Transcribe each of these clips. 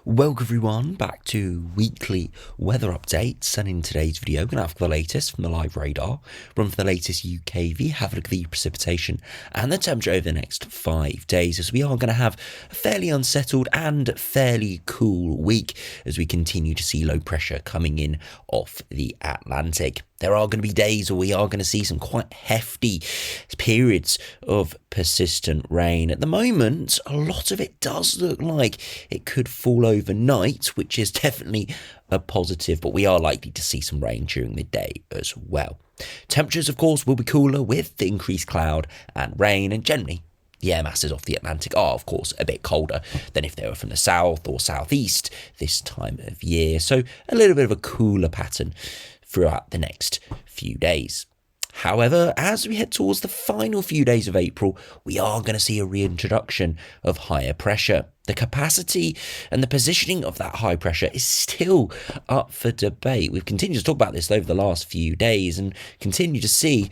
Welcome everyone back to weekly weather updates, and in today's video we're going to have the latest from the live radar, run for the latest UKV, have a look at the precipitation and the temperature over the next 5 days, as we are going to have a fairly unsettled and fairly cool week as we continue to see low pressure coming in off the Atlantic. There are going to be days where we are going to see some quite hefty periods of persistent rain. At the moment, a lot of it does look like it could fall overnight, which is definitely a positive, but we are likely to see some rain during the day as well. Temperatures, of course, will be cooler with the increased cloud and rain, and generally the air masses off the Atlantic are, of course, a bit colder than if they were from the south or southeast this time of year. So a little bit of a cooler pattern throughout the next few days. However, as we head towards the final few days of April, we are going to see a reintroduction of higher pressure. The capacity and the positioning of that high pressure is still up for debate. We've continued to talk about this over the last few days and continue to see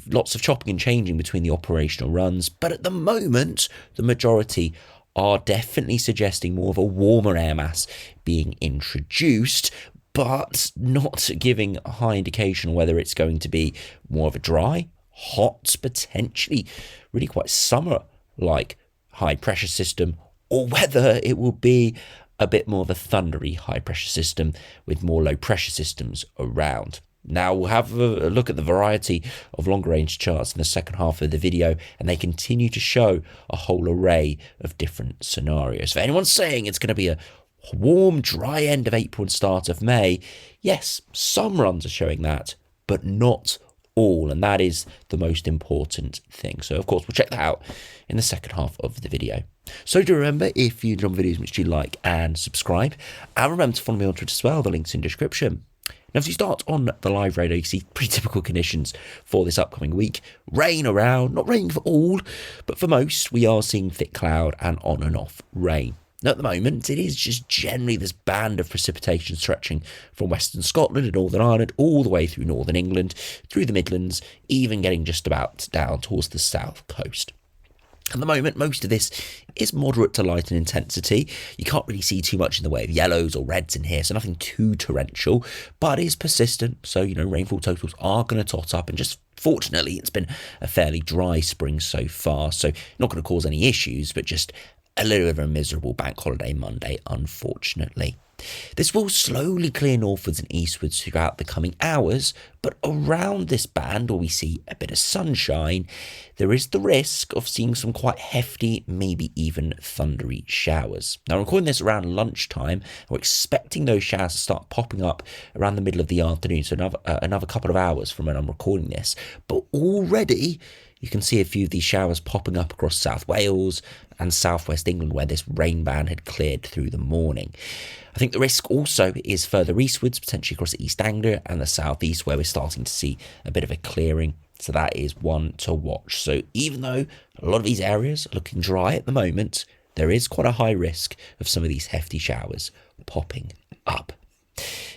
lots of chopping and changing between the operational runs. But at the moment, the majority are definitely suggesting more of a warmer air mass being introduced, but not giving a high indication whether it's going to be more of a dry, hot, potentially really quite summer-like high pressure system, or whether it will be a bit more of a thundery high pressure system with more low pressure systems around. Now we'll have a look at the variety of longer range charts in the second half of the video, and they continue to show a whole array of different scenarios. If anyone's saying it's going to be a warm, dry end of April and start of May, yes, some runs are showing that, but not all, and that is the most important thing. So of course we'll check that out in the second half of the video. So do remember, if you enjoy videos, which you like and subscribe, and remember to follow me on Twitter as well, the link's in description. Now, if you start on the live radar, you see pretty typical conditions for this upcoming week. Rain around, not raining for all, but for most, we are seeing thick cloud and on and off rain. Now, at the moment, it is just generally this band of precipitation stretching from western Scotland and Northern Ireland all the way through northern England, through the Midlands, even getting just about down towards the south coast. At the moment, most of this is moderate to light in intensity. You can't really see too much in the way of yellows or reds in here, so nothing too torrential, but it is persistent. So, rainfall totals are going to tot up, and just fortunately, it's been a fairly dry spring so far, so not going to cause any issues, but just a little bit of a miserable bank holiday Monday, unfortunately. This will slowly clear northwards and eastwards throughout the coming hours, but around this band where we see a bit of sunshine, there is the risk of seeing some quite hefty, maybe even thundery showers. Now, I'm recording this around lunchtime. We're expecting those showers to start popping up around the middle of the afternoon, so another couple of hours from when I'm recording this. But already you can see a few of these showers popping up across South Wales and southwest England, where this rain band had cleared through the morning. I think the risk also is further eastwards, potentially across East Anglia and the southeast, where we're starting to see a bit of a clearing. So that is one to watch. So even though a lot of these areas are looking dry at the moment, there is quite a high risk of some of these hefty showers popping up.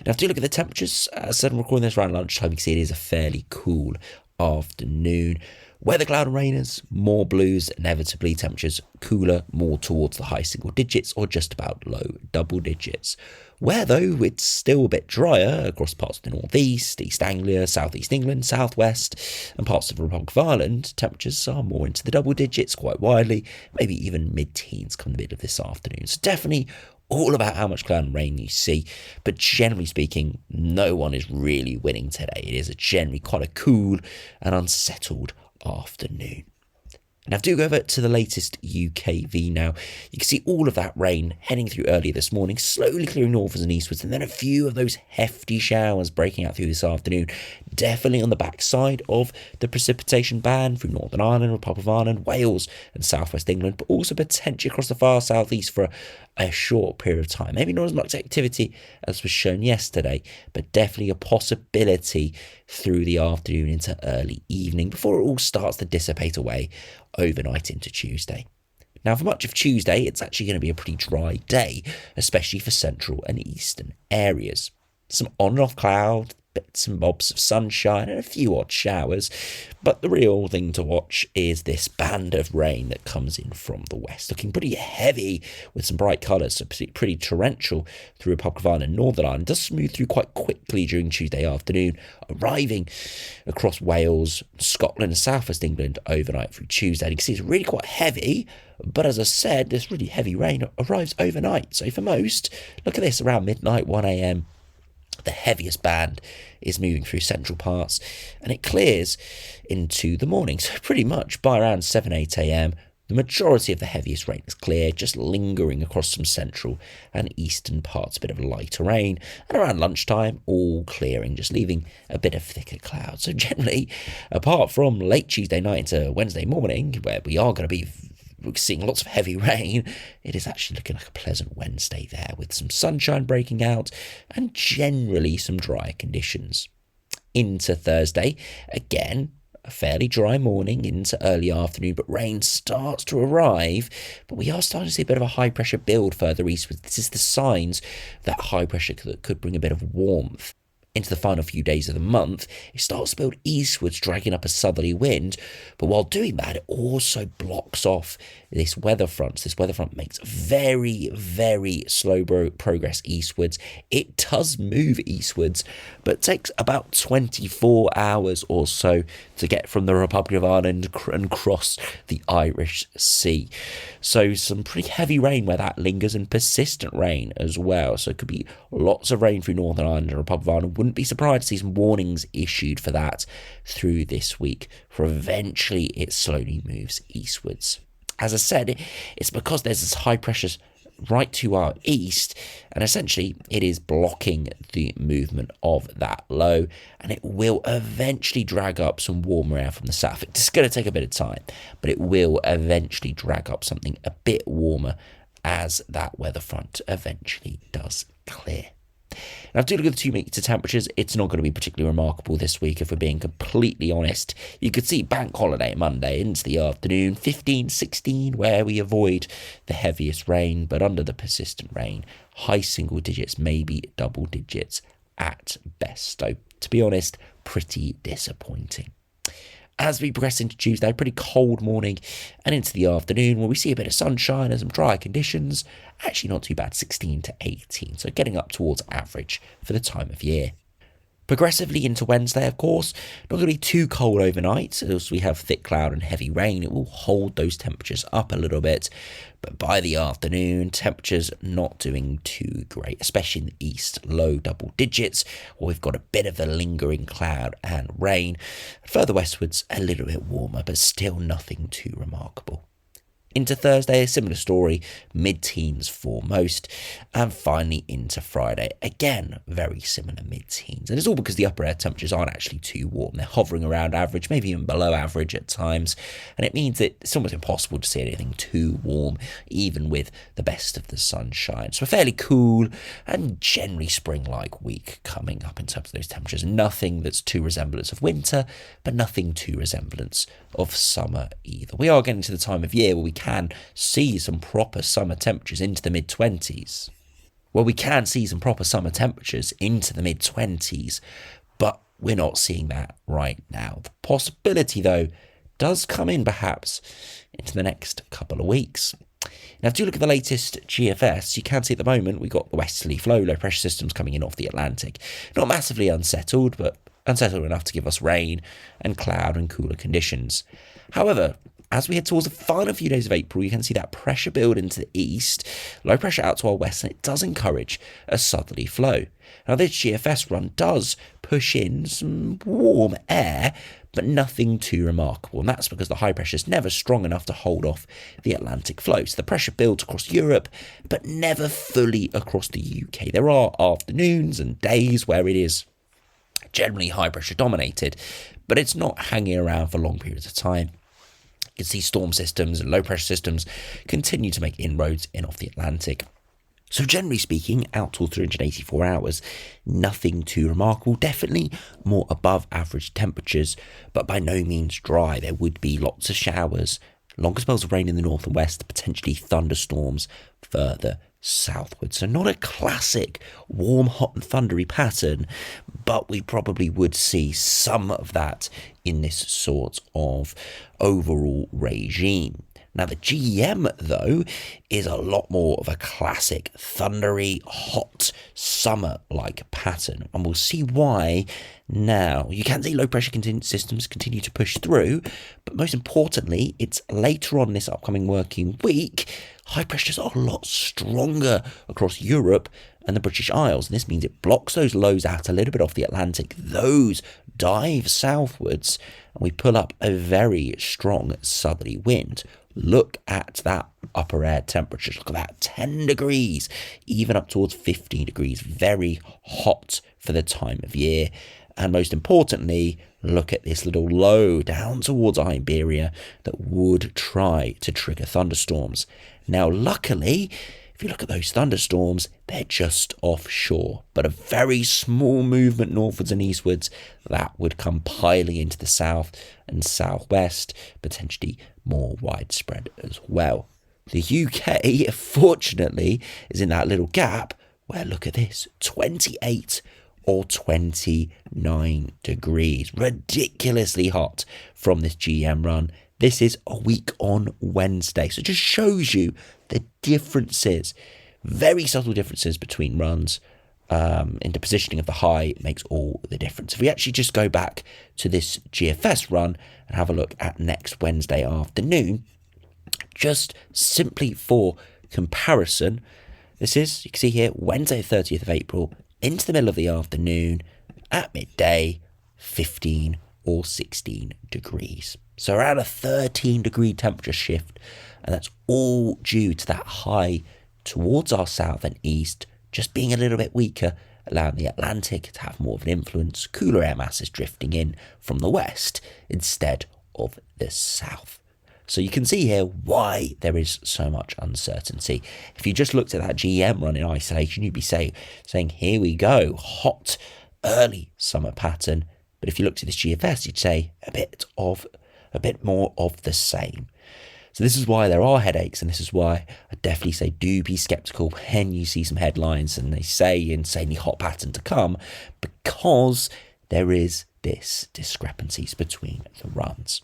Now, if you look at the temperatures, as I said, I'm recording this around lunchtime, you can see it is a fairly cool afternoon. Weather cloud and rainers, more blues, inevitably temperatures cooler, more towards the high single digits or just about low double digits. Where though it's still a bit drier across parts of the northeast, East Anglia, southeast England, southwest and parts of the Republic of Ireland, temperatures are more into the double digits quite widely, maybe even mid-teens come the middle of this afternoon. So definitely all about how much cloud and rain you see, but generally speaking, no one is really winning today. It is generally quite a cool and unsettled afternoon. Now, do go over to the latest UKV now. You can see all of that rain heading through earlier this morning, slowly clearing northwards and eastwards, and then a few of those hefty showers breaking out through this afternoon, definitely on the backside of the precipitation band through Northern Ireland, Republic of Ireland, Wales and southwest England, but also potentially across the far southeast for a short period of time. Maybe not as much activity as was shown yesterday, but definitely a possibility through the afternoon into early evening before it all starts to dissipate away overnight into Tuesday. Now, for much of Tuesday, it's actually going to be a pretty dry day, especially for central and eastern areas. Some on and off cloud, bits and bobs of sunshine and a few odd showers. But the real thing to watch is this band of rain that comes in from the west, looking pretty heavy with some bright colours, so pretty torrential through Republic of Ireland and Northern Ireland. It does smooth through quite quickly during Tuesday afternoon, arriving across Wales, Scotland and South West England overnight through Tuesday. And you can see it's really quite heavy, but as I said, this really heavy rain arrives overnight. So for most, look at this, around midnight, 1 a.m, the heaviest band is moving through central parts and it clears into the morning. So pretty much by around 7, 8 a.m, the majority of the heaviest rain is clear, just lingering across some central and eastern parts, a bit of lighter rain. And around lunchtime, all clearing, just leaving a bit of thicker clouds. So generally, apart from late Tuesday night into Wednesday morning, where we are going to be seeing lots of heavy rain, it is actually looking like a pleasant Wednesday there, with some sunshine breaking out and generally some drier conditions. Into Thursday, again, a fairly dry morning into early afternoon, but rain starts to arrive. But we are starting to see a bit of a high pressure build further eastwards. This is the signs that high pressure could bring a bit of warmth. Into the final few days of the month, it starts to build eastwards, dragging up a southerly wind. But while doing that, it also blocks off this weather front. This weather front makes very, very slow progress eastwards. It does move eastwards, but takes about 24 hours or so to get from the Republic of Ireland and cross the Irish Sea. So some pretty heavy rain where that lingers, and persistent rain as well. So it could be lots of rain through Northern Ireland and Republic of Ireland. Wouldn't be surprised to see some warnings issued for that through this week, for eventually it slowly moves eastwards. As I said, it's because there's this high pressure right to our east, and essentially it is blocking the movement of that low, and it will eventually drag up some warmer air from the south. It's going to take a bit of time, but it will eventually drag up something a bit warmer as that weather front eventually does clear. Now, if you look at the 2 meter temperatures, it's not going to be particularly remarkable this week, if we're being completely honest. You could see bank holiday Monday into the afternoon, 15, 16, where we avoid the heaviest rain, but under the persistent rain, high single digits, maybe double digits at best. So, to be honest, pretty disappointing. As we progress into Tuesday, pretty cold morning and into the afternoon, where we see a bit of sunshine and some dry conditions. Actually not too bad, 16 to 18, so getting up towards average for the time of year. Progressively into Wednesday, of course, not going to be too cold overnight, as we have thick cloud and heavy rain. It will hold those temperatures up a little bit, but by the afternoon, temperatures not doing too great, especially in the east, low double digits, where we've got a bit of the lingering cloud and rain. Further westwards, a little bit warmer, but still nothing too remarkable. Into Thursday, a similar story, mid-teens for most, and finally into Friday, again, very similar mid-teens. And it's all because the upper air temperatures aren't actually too warm. They're hovering around average, maybe even below average at times, and it means that it's almost impossible to see anything too warm, even with the best of the sunshine. So a fairly cool and generally spring-like week coming up in terms of those temperatures. Nothing that's too resemblance of winter, but nothing too resemblance of summer either. We are getting to the time of year where we can see some proper summer temperatures into the mid-20s. But we're not seeing that right now. The possibility, though, does come in perhaps into the next couple of weeks. Now, if you look at the latest GFS, you can see at the moment we've got the westerly flow, low pressure systems coming in off the Atlantic. Not massively unsettled, but unsettled enough to give us rain and cloud and cooler conditions. However, as we head towards the final few days of April, you can see that pressure build into the east, low pressure out to our west, and it does encourage a southerly flow. Now, this GFS run does push in some warm air, but nothing too remarkable, and that's because the high pressure is never strong enough to hold off the Atlantic flow. So the pressure builds across Europe, but never fully across the UK. There are afternoons and days where it is generally high pressure dominated, but it's not hanging around for long periods of time. You can see storm systems and low pressure systems continue to make inroads in off the Atlantic. So generally speaking, out till 384 hours, nothing too remarkable. Definitely more above average temperatures, but by no means dry. There would be lots of showers, longer spells of rain in the north and west, potentially thunderstorms further southwards. So not a classic warm, hot and thundery pattern, but we probably would see some of that in this sort of overall regime. Now, the GEM, though, is a lot more of a classic thundery, hot, summer-like pattern. And we'll see why now. You can see low-pressure systems continue to push through, but most importantly, it's later on this upcoming working week, high pressures are a lot stronger across Europe and the British Isles. And this means it blocks those lows out a little bit off the Atlantic. Those dive southwards, and we pull up a very strong southerly wind. Look at that upper air temperature. Look at that, 10 degrees, even up towards 15 degrees. Very hot for the time of year. And most importantly, look at this little low down towards Iberia that would try to trigger thunderstorms. Now, luckily, if you look at those thunderstorms, they're just offshore, but a very small movement northwards and eastwards that would come piling into the south and southwest, potentially more widespread as well. The UK, fortunately, is in that little gap where, look at this, 28 or 29 degrees. Ridiculously hot from this GM run. This is a week on Wednesday, so it just shows you the differences, very subtle differences between runs. In the positioning of the high makes all the difference. If we actually just go back to this GFS run and have a look at next Wednesday afternoon, just simply for comparison, this is, you can see here, Wednesday 30th of April, into the middle of the afternoon, at midday, 15 or 16 degrees. So around a 13 degree temperature shift, and that's all due to that high towards our south and east just being a little bit weaker, allowing the Atlantic to have more of an influence, cooler air masses drifting in from the west instead of the south. So you can see here why there is so much uncertainty. If you just looked at that GM run in isolation, you'd be saying, here we go, hot, early summer pattern. But if you looked at this GFS, you'd say a bit more of the same. So this is why there are headaches, and this is why I definitely say do be sceptical when you see some headlines and they say insanely hot pattern to come, because there is this discrepancies between the runs.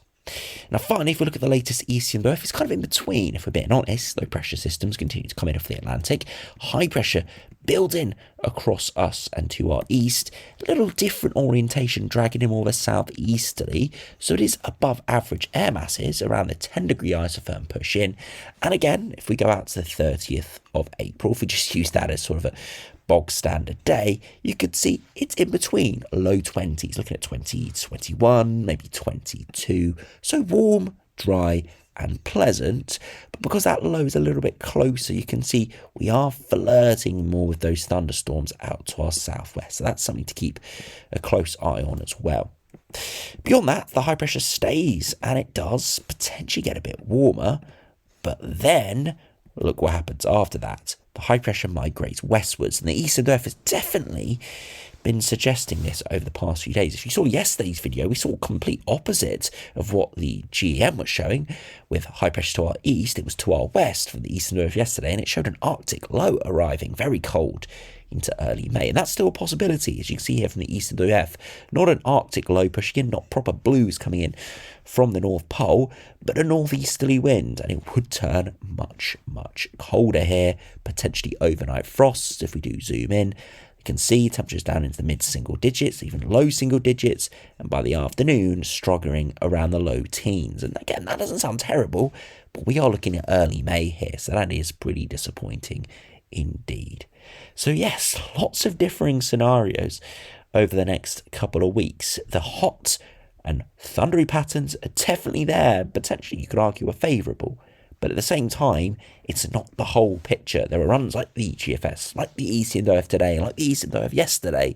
Now, finally, if we look at the latest ECM, though, it's kind of in between, if we're being honest. Low pressure systems continue to come in off the Atlantic. High pressure build in across us and to our east. A little different orientation, dragging in more of a southeasterly. So it is above average air masses, around the 10 degree isotherm push in. And again, if we go out to the 30th of April, if we just use that as sort of a bog standard day, you could see it's in between low 20s, looking at 20, 21, maybe 22. So warm, dry and pleasant. But because that low is a little bit closer, you can see we are flirting more with those thunderstorms out to our southwest. So that's something to keep a close eye on as well. Beyond that, the high pressure stays, and it does potentially get a bit warmer. But then look what happens after that. The high pressure migrates westwards, and the eastern earth has definitely been suggesting this over the past few days. If you saw yesterday's video, we saw complete opposite of what the GEM was showing. With high pressure to our east, it was to our west from the eastern earth yesterday, and it showed an Arctic low arriving, very cold, into early May. And that's still a possibility, as you can see here from the eastern OF. Not an Arctic low pushing in, not proper blues coming in from the North Pole, but a northeasterly wind, and it would turn much, much colder here, potentially overnight frosts if we do zoom in. You can see temperatures down into the mid-single digits, even low single digits, and by the afternoon, struggling around the low teens. And again, that doesn't sound terrible, but we are looking at early May here, so that is pretty disappointing indeed. So yes, lots of differing scenarios over the next couple of weeks. The hot and thundery patterns are definitely there, potentially you could argue are favourable. But at the same time, it's not the whole picture. There are runs like the GFS, like the Eastern OF today, like the Eastern OF yesterday,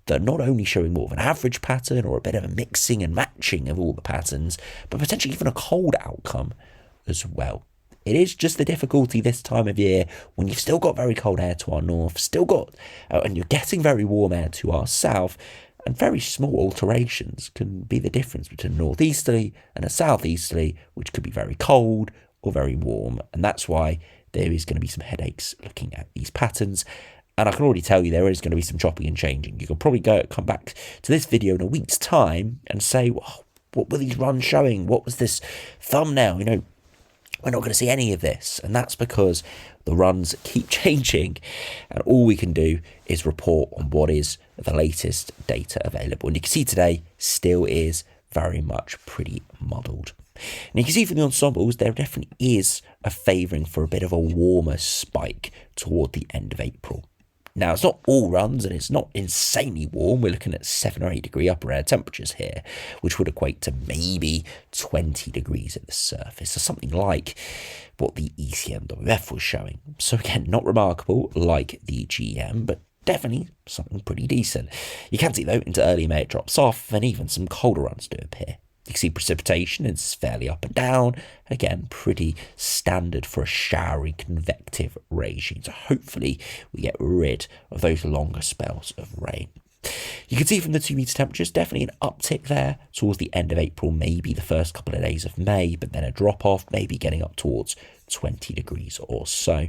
that are not only showing more of an average pattern or a bit of a mixing and matching of all the patterns, but potentially even a cold outcome as well. It is just the difficulty this time of year when you've still got very cold air to our north, and you're getting very warm air to our south, and very small alterations can be the difference between a northeasterly and a southeasterly, which could be very cold or very warm. And that's why there is going to be some headaches looking at these patterns. And I can already tell you there is going to be some chopping and changing. You can probably come back to this video in a week's time and say, well, what were these runs showing? What was this thumbnail? You know, we're not going to see any of this. And that's because the runs keep changing. And all we can do is report on what is the latest data available. And you can see today still is very much pretty muddled. And you can see from the ensembles, there definitely is a favouring for a bit of a warmer spike toward the end of April. Now, it's not all runs and it's not insanely warm. We're looking at 7 or 8 degree upper air temperatures here, which would equate to maybe 20 degrees at the surface, or something like what the ECMWF was showing. So again, not remarkable like the GM, but definitely something pretty decent. You can see, though, into early May it drops off, and even some colder runs do appear. You can see precipitation is fairly up and down. Again, pretty standard for a showery convective regime. So hopefully we get rid of those longer spells of rain. You can see from the 2 meter temperatures, definitely an uptick there towards the end of April, maybe the first couple of days of May, but then a drop off, maybe getting up towards 20 degrees or so.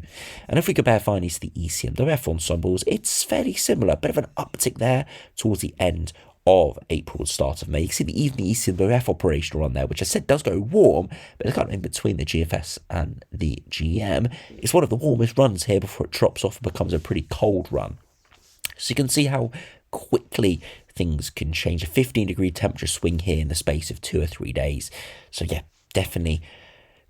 And if we compare finally to the ECMWF ensembles, it's fairly similar, bit of an uptick there towards the end of April, start of May. You can see even the ECMWF operational run there, which I said does go warm, but it's kind of in between the GFS and the GM. It's one of the warmest runs here before it drops off and becomes a pretty cold run. So you can see how quickly things can change. A 15-degree temperature swing here in the space of 2 or 3 days. So yeah, definitely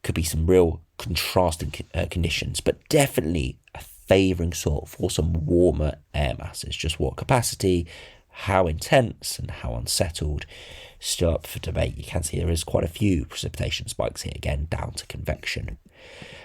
could be some real contrasting conditions, but definitely a favouring sort for some warmer air masses. Just what capacity, how intense and how unsettled, still up for debate. You can see there is quite a few precipitation spikes here, again down to convection.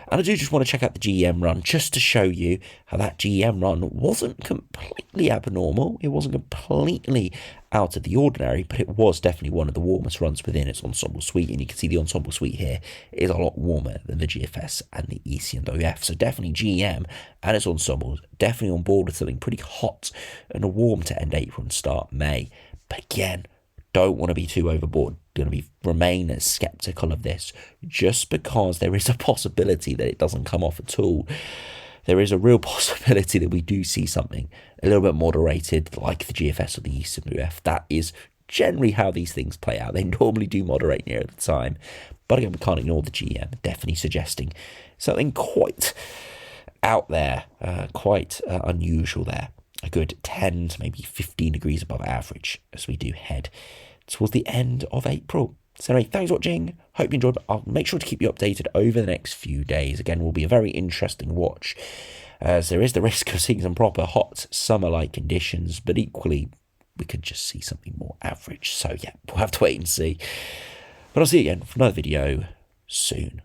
And I do just want to check out the GEM run just to show you how that GEM run wasn't completely abnormal. It wasn't completely out of the ordinary, but it was definitely one of the warmest runs within its ensemble suite. And you can see the ensemble suite here is a lot warmer than the GFS and the ECMWF. So definitely GEM and its ensembles definitely on board with something pretty hot and warm to end April and start May. But again, don't want to be too overboard. Going to remain as skeptical of this, just because there is a possibility that it doesn't come off at all. There is a real possibility that we do see something a little bit moderated, like the GFS or the ECMWF. That is generally how these things play out. They normally do moderate near the time, but again, we can't ignore the GM. Definitely suggesting something quite out there, quite unusual there. A good 10 to maybe 15 degrees above average as we do head towards the end of April. So anyway, thanks for watching. Hope you enjoyed. I'll make sure to keep you updated over the next few days. Again, will be a very interesting watch, as there is the risk of seeing some proper hot summer-like conditions, but equally we could just see something more average. So yeah, we'll have to wait and see. But I'll see you again for another video soon.